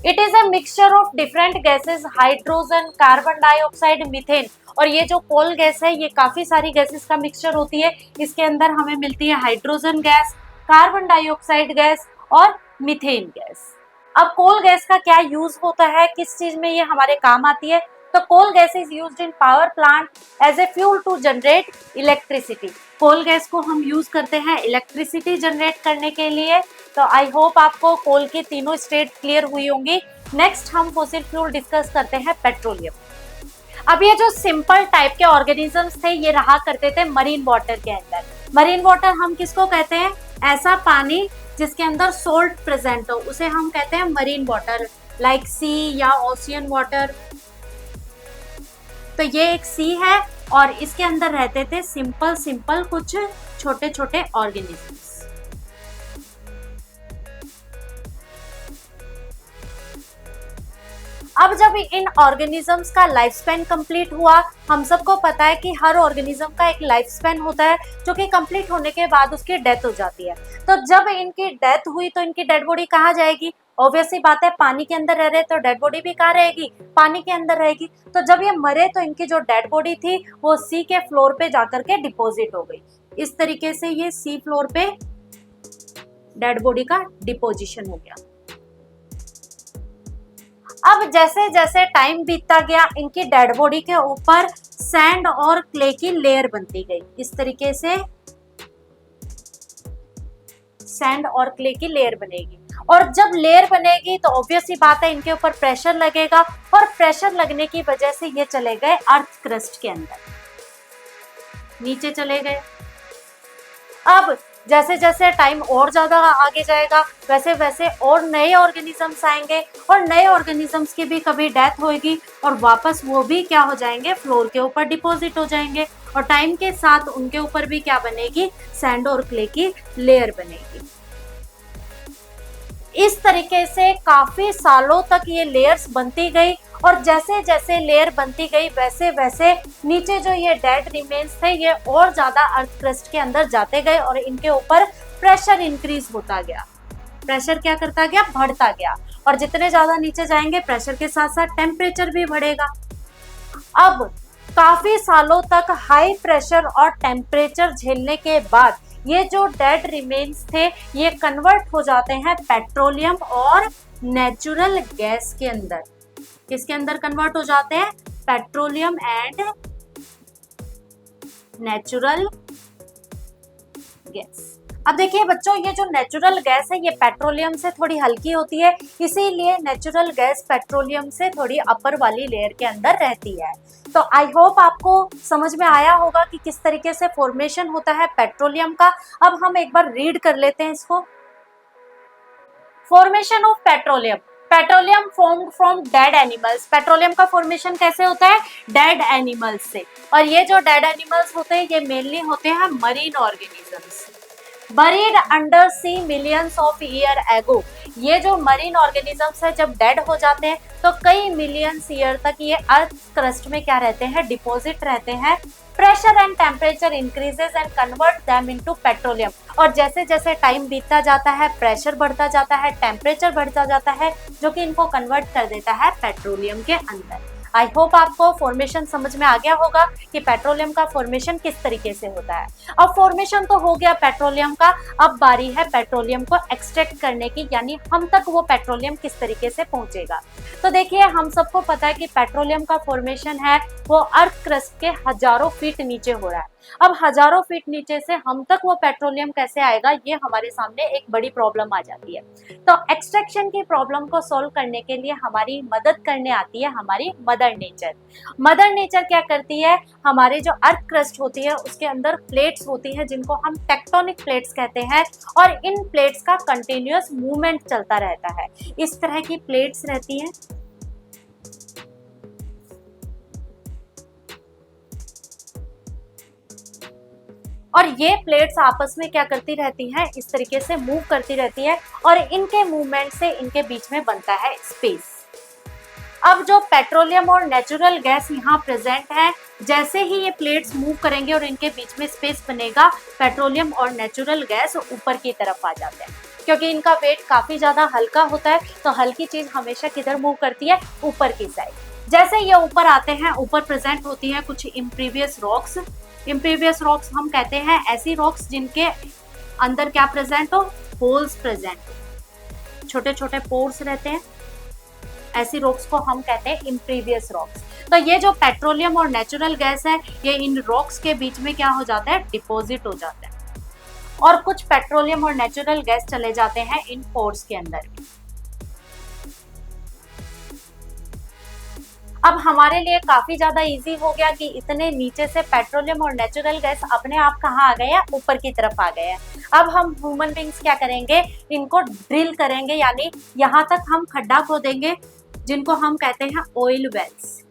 It is a mixture of different gases, hydrogen, carbon dioxide, methane. और ये जो कोल गैस है ये काफी सारी गैसेस का मिक्सचर होती है। इसके अंदर हमें मिलती है hydrogen gas, carbon dioxide gas और मीथेन गैस। अब कोल गैस का क्या यूज होता है, किस चीज में ये हमारे काम आती है, तो coal gas is used in power plant as a fuel to generate electricity. Coal gas को हम यूज करते हैं इलेक्ट्रिसिटी जनरेट करने के लिए। तो आई होप आपको कोल की तीनों स्टेट क्लियर हुई होंगी। नेक्स्ट हम फॉसिल फ्यूल डिस्कस करते हैं, पेट्रोलियम। अब ये जो सिंपल टाइप के ऑर्गेनिजम्स थे ये रहा करते थे मरीन वाटर के अंदर। मरीन वाटर हम किसको कहते हैं, ऐसा पानी जिसके अंदर सोल्ट प्रेजेंट हो उसे हम कहते हैं मरीन वाटर, लाइक सी या ओशियन वाटर। तो ये एक सी है और इसके अंदर रहते थे सिंपल कुछ छोटे छोटे ऑर्गेनिजम्स। अब जब इन ऑर्गेनिजम्स का लाइफ स्पैन कंप्लीट हुआ, हम सबको पता है कि हर ऑर्गेनिज्म का एक लाइफ स्पैन होता है जो कि कंप्लीट होने के बाद उसकी डेथ हो जाती है। तो जब इनकी डेथ हुई तो इनकी डेड बॉडी कहाँ जाएगी, ऑब्वियसली बात है पानी के अंदर रह रहे तो डेड बॉडी भी कहाँ रहेगी, पानी के अंदर रहेगी। तो जब ये मरे तो इनकी जो डेड बॉडी थी वो सी के फ्लोर पे जाकर के डिपोजिट हो गई। इस तरीके से ये सी फ्लोर पे डेड बॉडी का डिपोजिशन हो गया। अब जैसे जैसे टाइम बीतता गया इनकी डेड बॉडी के ऊपर सैंड और क्ले की लेयर बनती गई। इस तरीके से सैंड और क्ले की लेयर बनेगी, और जब लेयर बनेगी तो ऑब्वियसली बात है इनके ऊपर प्रेशर लगेगा, और प्रेशर लगने की वजह से ये चले गए अर्थ क्रस्ट के अंदर, नीचे चले गए। अब जैसे जैसे टाइम और ज्यादा आगे जाएगा वैसे वैसे और नए ऑर्गेनिजम्स आएंगे, और नए ऑर्गेनिजम्स की भी कभी डेथ होगी और वापस वो भी क्या हो जाएंगे, फ्लोर के ऊपर डिपॉजिट हो जाएंगे, और टाइम के साथ उनके ऊपर भी क्या बनेगी, सैंड और क्ले की लेयर बनेगी। इस तरीके से काफी सालों तक ये लेयर्स बनती गई, और जैसे जैसे लेयर बनती गई वैसे वैसे नीचे जो ये डेड रिमेन्स थे ये और ज्यादा अर्थ क्रस्ट के अंदर जाते गए और इनके ऊपर प्रेशर इंक्रीज होता गया। प्रेशर क्या करता गया, बढ़ता गया, और जितने ज्यादा नीचे जाएंगे प्रेशर के साथ साथ टेम्परेचर भी बढ़ेगा। अब काफी सालों तक हाई प्रेशर और टेम्परेचर झेलने के बाद ये जो डेड रिमेन्स थे ये कन्वर्ट हो जाते हैं पेट्रोलियम और नेचुरल गैस के अंदर। किसके अंदर कन्वर्ट हो जाते हैं, पेट्रोलियम एंड नेचुरल गैस। अब देखिए बच्चों, ये जो नेचुरल गैस है ये पेट्रोलियम से थोड़ी हल्की होती है, इसीलिए नेचुरल गैस पेट्रोलियम से थोड़ी अपर वाली लेयर के अंदर रहती है। तो आई होप आपको समझ में आया होगा कि किस तरीके से फॉर्मेशन होता है पेट्रोलियम का। अब हम एक बार रीड कर लेते हैं इसको। Formation of petroleum, petroleum formed from dead animals. Petroleum का फॉर्मेशन कैसे होता है, डेड एनिमल्स से। और ये जो डेड एनिमल्स होते हैं ये मेनली होते हैं marine organisms, buried under sea millions of year ago. ये जो मरीन ऑर्गेनिजम्स है जब डेड हो जाते हैं तो कई मिलियंस ईयर तक ये अर्थ क्रस्ट में क्या रहते हैं, डिपॉजिट रहते हैं। Pressure and temperature increases and convert them into petroleum. और जैसे जैसे टाइम बीतता जाता है प्रेशर बढ़ता जाता है, टेम्परेचर बढ़ता जाता है, जो कि इनको कन्वर्ट कर देता है पेट्रोलियम के अंदर। आई होप आपको फॉर्मेशन समझ में आ गया होगा कि पेट्रोलियम का फॉर्मेशन किस तरीके से होता है। अब फॉर्मेशन तो हो गया पेट्रोलियम का, अब बारी है पेट्रोलियम को एक्सट्रैक्ट करने की, यानी हम तक वो पेट्रोलियम किस तरीके से पहुंचेगा। तो देखिए हम सबको पता है कि पेट्रोलियम का फॉर्मेशन है वो अर्थ क्रस्ट के हजारों फीट नीचे हो रहा है। अब हजारों फीट नीचे से हम तक वो पेट्रोलियम कैसे आएगा, ये हमारे सामने एक बड़ी प्रॉब्लम आ जाती है। तो एक्सट्रैक्शन की प्रॉब्लम को सॉल्व करने के लिए हमारी मदद करने आती है हमारी मदर नेचर। मदर नेचर क्या करती है, हमारे जो अर्थ क्रस्ट होती है उसके अंदर प्लेट्स होती है जिनको हम टेक्टोनिक प्लेट्स कहते हैं, और इन प्लेट्स का कंटिन्यूअस मूवमेंट चलता रहता है। इस तरह की प्लेट्स रहती हैं। और ये प्लेट्स आपस में क्या करती रहती हैं, इस तरीके से मूव करती रहती है, और इनके मूवमेंट से इनके बीच में बनता है स्पेस। अब जो पेट्रोलियम और नेचुरल गैस यहाँ प्रेजेंट है, जैसे ही ये प्लेट्स मूव करेंगे और इनके बीच में स्पेस बनेगा, पेट्रोलियम और नेचुरल गैस ऊपर की तरफ आ जाते हैं। क्योंकि इनका वेट काफी ज्यादा हल्का होता है, तो हल्की चीज हमेशा किधर मूव करती है, ऊपर की साइड। जैसे ये ऊपर आते हैं, ऊपर प्रेजेंट होती है कुछ इम्प्रीवियस रॉक्स। इम्प्रीवियस रॉक्स हम कहते हैं ऐसी रॉक्स जिनके अंदर क्या प्रेजेंट हो, होल्स प्रेजेंट हो, छोटे छोटे पोर्स रहते हैं, ऐसी रॉक्स को हम कहते हैं इम्प्रीवियस रॉक्स। तो ये जो पेट्रोलियम और नेचुरल गैस है ये इन रॉक्स के बीच में क्या हो जाता है, डिपॉजिट हो जाता है, और कुछ पेट्रोलियम और नेचुरल गैस चले जाते हैं इन पोर्स के अंदर भी। अब हमारे लिए काफी ज्यादा इजी हो गया कि इतने नीचे से पेट्रोलियम और नेचुरल गैस अपने आप कहाँ आ गए हैं, ऊपर की तरफ आ गए हैं। अब हम ह्यूमन बींग्स क्या करेंगे, इनको ड्रिल करेंगे, यानी यहाँ तक हम खड्डा खोदेंगे जिनको हम कहते हैं ऑयल वेल्स।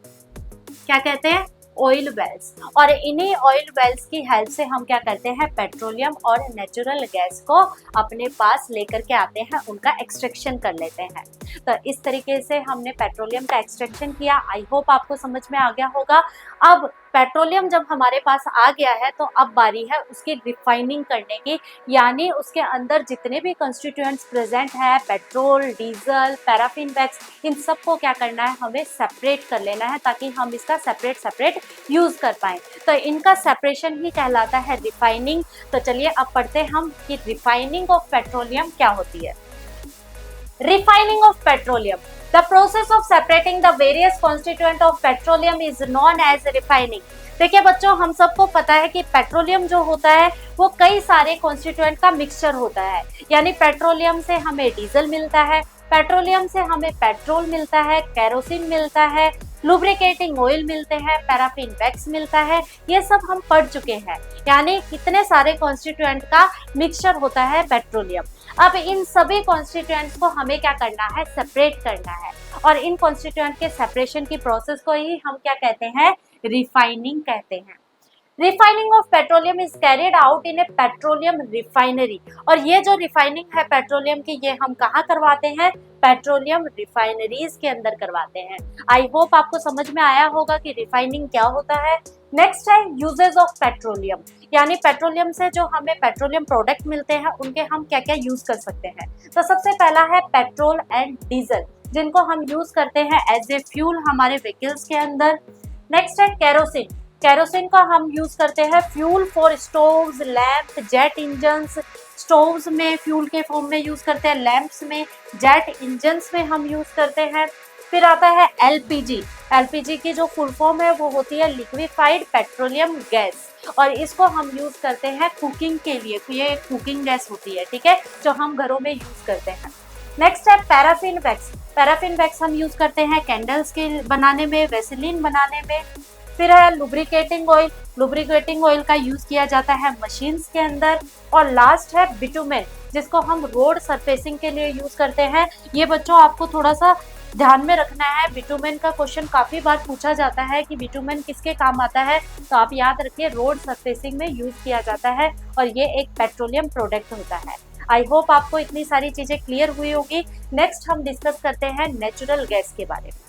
क्या कहते हैं, ऑयल वेल्स। और इन्हीं ऑयल वेल्स की हेल्प से हम क्या करते हैं, पेट्रोलियम और नेचुरल गैस को अपने पास लेकर के आते हैं, उनका एक्सट्रैक्शन कर लेते हैं। तो इस तरीके से हमने पेट्रोलियम का एक्सट्रैक्शन किया। आई होप आपको समझ में आ गया होगा। अब पेट्रोलियम जब हमारे पास आ गया है तो अब बारी है उसकी रिफाइनिंग करने की, यानी उसके अंदर जितने भी कंस्टिट्यूएंट्स प्रेजेंट है, पेट्रोल, डीजल, पैराफिन वैक्स, इन सबको क्या करना है, हमें सेपरेट कर लेना है ताकि हम इसका सेपरेट यूज कर पाएं। तो इनका सेपरेशन ही कहलाता है रिफाइनिंग। तो चलिए अब पढ़ते हैं हम कि रिफाइनिंग ऑफ पेट्रोलियम क्या होती है। Refining of petroleum. The process of separating the various constituent of petroleum is known as refining. देखिए बच्चों, हम सबको पता है कि पेट्रोलियम जो होता है वो कई सारे कॉन्स्टिट्यूएंट का मिक्सचर होता है। यानी पेट्रोलियम से हमें डीजल मिलता है, पेट्रोलियम से हमें पेट्रोल मिलता है, केरोसिन मिलता है, लुब्रिकेटिंग ऑयल मिलते हैं, पैराफिन वैक्स मिलता है। ये सब हम पढ़ चुके हैं। यानी कितने सारे कॉन्स्टिट्यूएंट का मिक्सचर होता है पेट्रोलियम। अब इन सभी कॉन्स्टिट्यूएंट्स को हमें क्या करना है, सेपरेट करना है, और इन कॉन्स्टिट्यूएंट के सेपरेशन की प्रोसेस को ही हम क्या कहते हैं, रिफाइनिंग कहते हैं। Refining of petroleum is carried out in A petroleum refinery. और ये जो रिफाइनिंग है पेट्रोलियम की, ये हम कहाँ करवाते हैं? पेट्रोलियम रिफाइनरीज के अंदर करवाते हैं। आई होप आपको समझ में आया होगा कि रिफाइनिंग क्या होता है। नेक्स्ट है यूजेस ऑफ पेट्रोलियम, यानी पेट्रोलियम से जो हमें पेट्रोलियम प्रोडक्ट मिलते हैं उनके हम क्या क्या यूज कर सकते हैं। तो सबसे पहला है पेट्रोल एंड डीजल, जिनको हम यूज करते हैं एज ए फ्यूल हमारे व्हीकल्स के अंदर। नेक्स्ट है केरोसिन। केरोसिन का हम यूज करते हैं fuel for stoves, lamp, jet engines. Stoves में फ्यूल के फॉर्म में यूज करते हैं, लैंप्स में, जेट इंजन्स में हम यूज करते हैं। फिर आता है एलपीजी। एलपीजी की जो फुल फॉर्म है वो होती है लिक्विफाइड पेट्रोलियम गैस, और इसको हम यूज करते हैं कुकिंग के लिए। ये कुकिंग गैस होती है, ठीक है, जो हम घरों में यूज करते हैं। नेक्स्ट है पैराफिन वैक्स। पैराफिन वैक्स हम यूज करते हैं कैंडल्स के बनाने में, वैसलीन बनाने में। फिर है लुब्रिकेटिंग ऑयल। लुब्रिकेटिंग ऑयल का यूज किया जाता है मशीन्स के अंदर। और लास्ट है बिटुमेन, जिसको हम रोड सरफेसिंग के लिए यूज करते हैं। ये बच्चों आपको थोड़ा सा ध्यान में रखना है, बिटुमेन का क्वेश्चन काफी बार पूछा जाता है कि बिटुमेन किसके काम आता है। तो आप याद रखिए रोड सरफेसिंग में यूज किया जाता है, और ये एक पेट्रोलियम प्रोडक्ट होता है। आई होप आपको इतनी सारी चीजें क्लियर हुई होगी। नेक्स्ट हम डिस्कस करते हैं नेचुरल गैस के बारे में।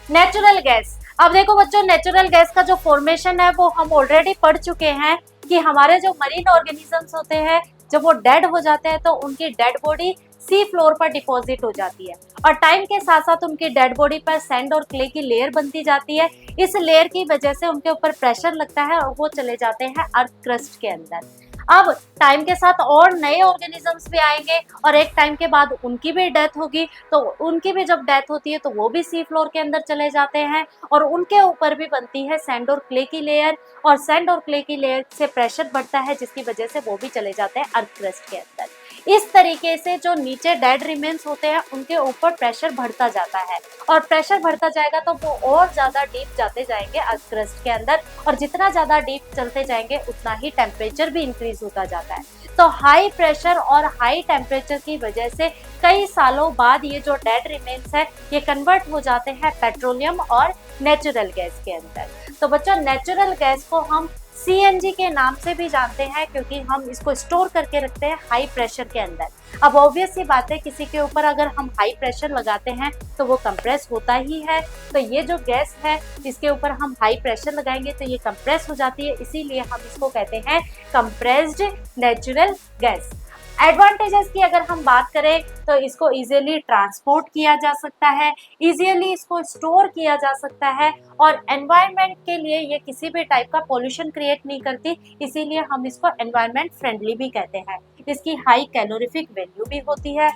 नेचुरल गैस, अब देखो बच्चों, नेचुरल गैस का जो फॉर्मेशन है वो हम ऑलरेडी पढ़ चुके हैं कि हमारे जो मरीन ऑर्गेनिजम्स होते हैं जब वो डेड हो जाते हैं तो उनकी डेड बॉडी सी फ्लोर पर डिपॉजिट हो जाती है, और टाइम के साथ साथ उनकी डेड बॉडी पर सैंड और क्ले की लेयर बनती जाती है। इस लेयर की वजह से उनके ऊपर प्रेशर लगता है और वो चले जाते हैं अर्थ क्रस्ट के अंदर। अब टाइम के साथ और नए ऑर्गेनिजम्स भी आएंगे, और एक टाइम के बाद उनकी भी डेथ होगी, तो उनकी भी जब डेथ होती है तो वो भी सी फ्लोर के अंदर चले जाते हैं, और उनके ऊपर भी बनती है सैंड और क्ले की लेयर, और सैंड और क्ले की लेयर से प्रेशर बढ़ता है जिसकी वजह से वो भी चले जाते हैं अर्थ क्रस्ट के अंदर। इस तरीके से जो नीचे डेड रिमेन्स होते हैं उनके ऊपर प्रेशर बढ़ता जाता है, और प्रेशर बढ़ता जाएगा तो वो और ज्यादा डीप जाते जाएंगे अर्थ क्रस्ट के अंदर, और जितना ज्यादा डीप चलते जाएंगे उतना ही टेम्परेचर भी इंक्रीज होता जाता है। तो हाई प्रेशर और हाई टेम्परेचर की वजह से कई सालों बाद ये जो डेड रिमेन्स है ये कन्वर्ट हो जाते हैं पेट्रोलियम और नेचुरल गैस के अंदर। तो बच्चों, नेचुरल गैस को हम सीएनजी के नाम से भी जानते हैं, क्योंकि हम इसको स्टोर करके रखते हैं हाई प्रेशर के अंदर। अब ऑब्वियस सी बात है, किसी के ऊपर अगर हम हाई प्रेशर लगाते हैं तो वो कंप्रेस होता ही है। तो ये जो गैस है इसके ऊपर हम हाई प्रेशर लगाएंगे तो ये कंप्रेस हो जाती है, इसीलिए हम इसको कहते हैं कंप्रेस्ड नेचुरल गैस। एडवांटेजेस की अगर हम बात करें तो इसको इजीली ट्रांसपोर्ट किया जा सकता है, इजीली इसको स्टोर किया जा सकता है, और एनवायरनमेंट के लिए ये किसी भी टाइप का पोल्यूशन क्रिएट नहीं करती, इसीलिए हम इसको एनवायरनमेंट फ्रेंडली भी कहते हैं। इसकी हाई कैलोरीफिक वैल्यू भी होती है।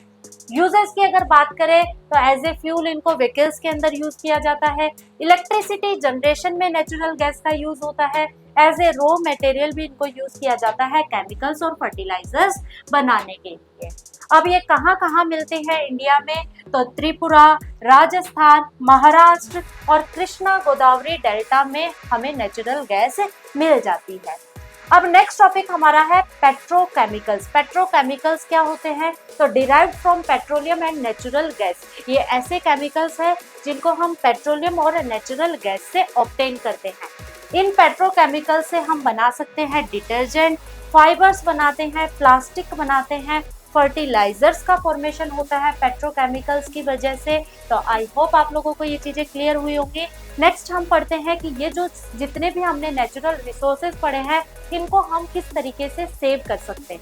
यूजेस की अगर बात करें तो एज ए फ्यूल इनको व्हीकल्स के अंदर यूज किया जाता है। इलेक्ट्रिसिटी जनरेशन में नेचुरल गैस का यूज होता है। एज ए रॉ मटेरियल भी इनको यूज किया जाता है केमिकल्स और फर्टिलाइजर्स बनाने के लिए। अब ये कहाँ कहाँ मिलते हैं इंडिया में? तो त्रिपुरा, राजस्थान, महाराष्ट्र और कृष्णा गोदावरी डेल्टा में हमें नेचुरल गैस मिल जाती है। अब नेक्स्ट टॉपिक हमारा है पेट्रोकेमिकल्स। पेट्रोकेमिकल्स क्या होते हैं? तो derived from petroleum and natural gas. ये ऐसे केमिकल्स हैं जिनको हम पेट्रोलियम और नेचुरल गैस से ऑब्टेन करते हैं। इन पेट्रोकेमिकल से हम बना सकते हैं डिटर्जेंट, फाइबर्स बनाते हैं, प्लास्टिक बनाते हैं, फर्टिलाइजर्स का फॉर्मेशन होता है पेट्रोकेमिकल्स की वजह से। तो आई होप आप लोगों को ये चीजें क्लियर हुई होंगी। नेक्स्ट हम पढ़ते हैं कि ये जो जितने भी हमने नेचुरल रिसोर्सेज पढ़े हैं इनको हम किस तरीके से सेव कर सकते हैं।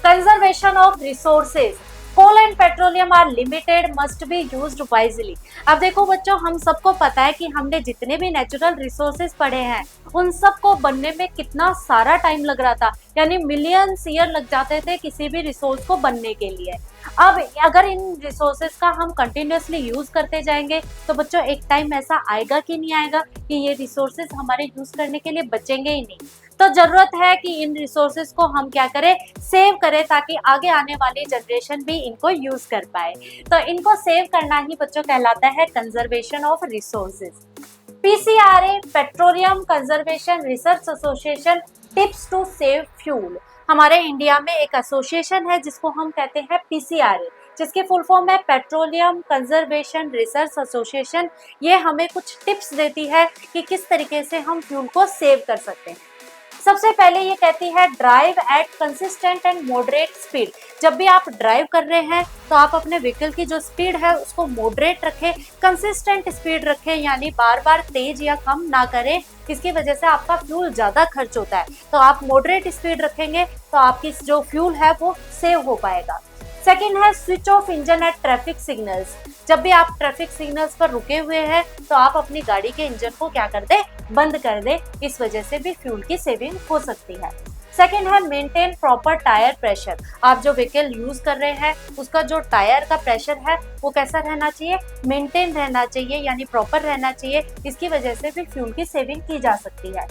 Conservation of resources. Coal and petroleum are limited, must be used wisely. अब देखो बच्चों, हम सबको पता है कि हमने जितने भी नेचुरल रिसोर्सेज पढ़े हैं उन सब को बनने में कितना सारा टाइम लग रहा था, यानी मिलियंस ईयर लग जाते थे किसी भी रिसोर्स को बनने के लिए। अब अगर इन रिसोर्सेज का हम कंटिन्यूसली यूज करते जाएंगे तो बच्चों एक टाइम ऐसा आएगा कि नहीं आएगा कि ये रिसोर्सेज हमारे यूज करने के लिए बचेंगे ही नहीं। तो जरूरत है कि इन रिसोर्सेज को हम क्या करें, सेव करें, ताकि आगे आने वाली जनरेशन भी इनको यूज कर पाए। तो इनको सेव करना ही बच्चों कहलाता है conservation of resources. PCRA, petroleum conservation research association, tips to save fuel. हमारे इंडिया में एक एसोसिएशन है जिसको हम कहते हैं पीसीआरए, जिसकी फुल फॉर्म है पेट्रोलियम कंजर्वेशन रिसर्च एसोसिएशन। ये हमें कुछ टिप्स देती है कि किस तरीके से हम फ्यूल को सेव कर सकते हैं। सबसे पहले ये कहती है drive eight consistent and moderate speed. जब भी आप ड्राइव कर रहे हैं तो आप अपने व्हीकल की जो स्पीड है उसको मॉडरेट रखें, कंसिस्टेंट स्पीड रखें, यानी बार बार तेज या कम ना करें, इसकी वजह से आपका फ्यूल ज़्यादा खर्च होता है। तो आप मॉडरेट स्पीड रखेंगे तो आपकी जो फ्यूल है वो सेव हो पाएगा। सेकेंड है switch off engine at traffic signals. जब भी आप ट्रैफिक सिग्नल्स पर रुके हुए हैं तो आप अपनी गाड़ी के इंजन को क्या कर दे, बंद कर दे, इस वजह से भी फ्यूल की सेविंग हो सकती है। सेकेंड है मेंटेन प्रॉपर टायर प्रेशर। आप जो व्हीकल यूज कर रहे हैं उसका जो टायर का प्रेशर है वो कैसा रहना चाहिए, मेंटेन रहना चाहिए, यानी प्रॉपर रहना चाहिए। इसकी वजह से भी फ्यूल की सेविंग की जा सकती है।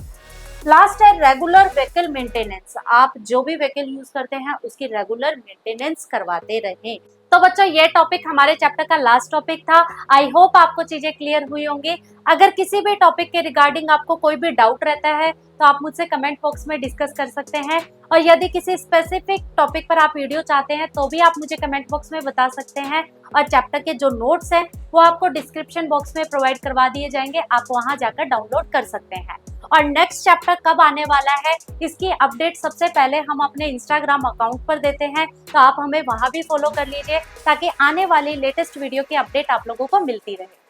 लास्ट है रेगुलर व्हीकल मेंटेनेंस। आप जो भी व्हीकल यूज करते हैं उसकी रेगुलर मेंटेनेंस करवाते रहें। तो बच्चों ये टॉपिक हमारे चैप्टर का लास्ट टॉपिक था। आई होप आपको चीजें क्लियर हुई होंगी। अगर किसी भी टॉपिक के रिगार्डिंग आपको कोई भी डाउट रहता है तो आप मुझसे कमेंट बॉक्स में डिस्कस कर सकते हैं, और यदि किसी स्पेसिफिक टॉपिक पर आप वीडियो चाहते हैं तो भी आप मुझे कमेंट बॉक्स में बता सकते हैं। और चैप्टर के जो नोट्स हैं वो आपको डिस्क्रिप्शन बॉक्स में प्रोवाइड करवा दिए जाएंगे, आप वहां जाकर डाउनलोड कर सकते हैं। और नेक्स्ट चैप्टर कब आने वाला है इसकी अपडेट सबसे पहले हम अपने इंस्टाग्राम अकाउंट पर देते हैं, तो आप हमें वहां भी फॉलो कर लीजिए ताकि आने वाली लेटेस्ट वीडियो की अपडेट आप लोगों को मिलती रहे।